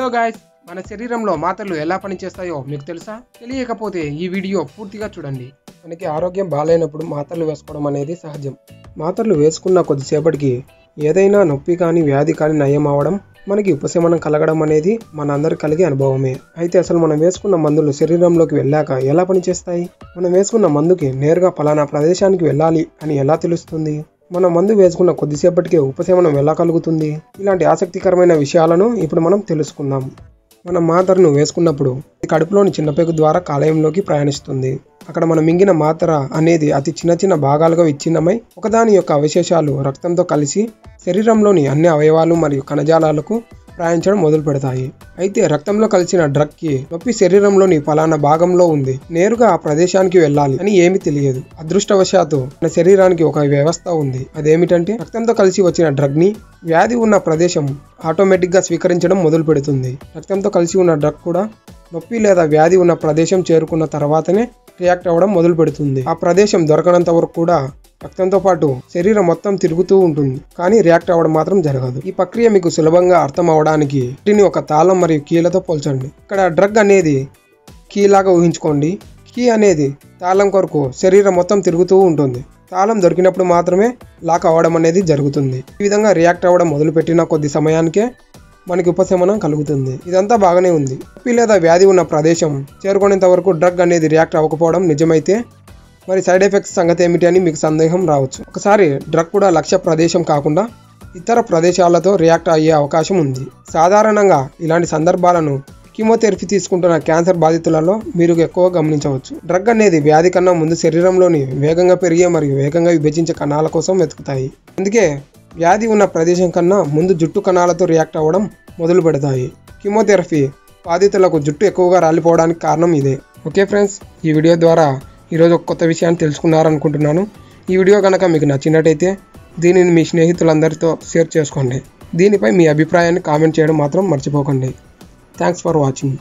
Hello guys, మన శరీరంలో మాత్రలు ఎలా పనిచేస్తాయో మీకు తెలుసా? తెలియకపోతే ఈ వీడియో పూర్తిగా చూడండి. మనకి ఆరోగ్యం బాగాలేనప్పుడు మాత్రలు వేసుకోవడం అనేది సహజం. మాత్రలు వేసుకున్న కొద్దిసేపటికి ఏదైనా నొప్పి కానీ వ్యాధి కానీ నయం అవ్వడం, మనకి ఉపశమనం కలగడం అనేది మనందరికి కలిగే అనుభవమే. అయితే అసలు మనం వేసుకున్న మందులు శరీరంలోకి వెళ్ళాక ఎలా పనిచేస్తాయి? మనం వేసుకున్న మందుకి నేరుగా పలానా ప్రదేశానికి వెళ్ళాలి అని ఎలా తెలుస్తుంది? మన మందు వేసుకున్న కొద్దిసేపటికే ఉపశమనం ఎలా కలుగుతుంది? ఇలాంటి ఆసక్తికరమైన విషయాలను ఇప్పుడు మనం తెలుసుకుందాం. మనం మాత్రను వేసుకున్నప్పుడు కడుపులోని చిన్నపేగు ద్వారా కాలేయంలోకి ప్రయాణిస్తుంది. అక్కడ మనం మింగిన మాత్ర అనేది అతి చిన్న చిన్న భాగాలుగా విచ్ఛిన్నమై ఒకదాని యొక్క అవశేషాలు రక్తంతో కలిసి శరీరంలోని అన్ని అవయవాలు మరియు కణజాలాలకు ప్రయాణించడం మొదలు పెడతాయి. అయితే రక్తంలో కలిసిన డ్రగ్ కి నొప్పి శరీరంలోని పలానా భాగంలో ఉంది, నేరుగా ఆ ప్రదేశానికి వెళ్ళాలి అని ఏమీ తెలియదు. అదృష్టవశాత్తు మన శరీరానికి ఒక వ్యవస్థ ఉంది. అదేమిటంటే రక్తంతో కలిసి వచ్చిన డ్రగ్ ని వ్యాధి ఉన్న ప్రదేశం ఆటోమేటిక్ గా స్వీకరించడం మొదలు పెడుతుంది. రక్తంతో కలిసి ఉన్న డ్రగ్ కూడా నొప్పి లేదా వ్యాధి ఉన్న ప్రదేశం చేరుకున్న తర్వాతనే రియాక్ట్ అవ్వడం మొదలు పెడుతుంది. ఆ ప్రదేశం దొరకనంత వరకు కూడా రక్తంతో పాటు శరీరం మొత్తం తిరుగుతూ ఉంటుంది, కానీ రియాక్ట్ అవ్వడం మాత్రం జరగదు. ఈ ప్రక్రియ మీకు సులభంగా అర్థం అవడానికి వీటిని ఒక తాళం మరియు కీలతో పోల్చండి. ఇక్కడ డ్రగ్ అనేది కీ లాగా ఊహించుకోండి. కీ అనేది తాళం కొరకు శరీరం మొత్తం తిరుగుతూ ఉంటుంది. తాళం దొరికినప్పుడు మాత్రమే లాక్ అవ్వడం అనేది జరుగుతుంది. ఈ విధంగా రియాక్ట్ అవ్వడం మొదలుపెట్టిన కొద్ది సమయానికే మనకి ఉపశమనం కలుగుతుంది. ఇదంతా బాగానే ఉంది. నొప్పి లేదా వ్యాధి ఉన్న ప్రదేశం చేరుకునేంత వరకు డ్రగ్ అనేది రియాక్ట్ అవ్వకపోవడం నిజమైతే మరి సైడ్ ఎఫెక్ట్స్ సంగతి ఏమిటి అని మీకు సందేహం రావచ్చు. ఒకసారి డ్రగ్ కూడా లక్ష్య ప్రదేశం కాకుండా ఇతర ప్రదేశాలతో రియాక్ట్ అయ్యే అవకాశం ఉంది. సాధారణంగా ఇలాంటి సందర్భాలను కీమోథెరపీ తీసుకుంటున్న క్యాన్సర్ బాధితులలో మీరు ఎక్కువ గమనించవచ్చు. డ్రగ్ అనేది వ్యాధి కన్నా ముందు శరీరంలోని వేగంగా పెరిగే మరియు వేగంగా విభజించే కణాల కోసం వెతుకుతాయి. అందుకే వ్యాధి ఉన్న ప్రదేశం కన్నా ముందు జుట్టు కణాలతో రియాక్ట్ అవ్వడం మొదలు పెడతాయి. కీమోథెరపీ బాధితులకు జుట్టు ఎక్కువగా రాలిపోవడానికి కారణం ఇదే. ఓకే ఫ్రెండ్స్, ఈ వీడియో ద్వారా ఈరోజు ఒక కొత్త విషయాన్ని తెలుసుకున్నారనుకుంటున్నాను. ఈ వీడియో కనుక మీకు నచ్చినట్టయితే దీనిని మీ స్నేహితులందరితో షేర్ చేసుకోండి. దీనిపై మీ అభిప్రాయాన్ని కామెంట్ చేయడం మాత్రం మర్చిపోకండి. Thanks for watching.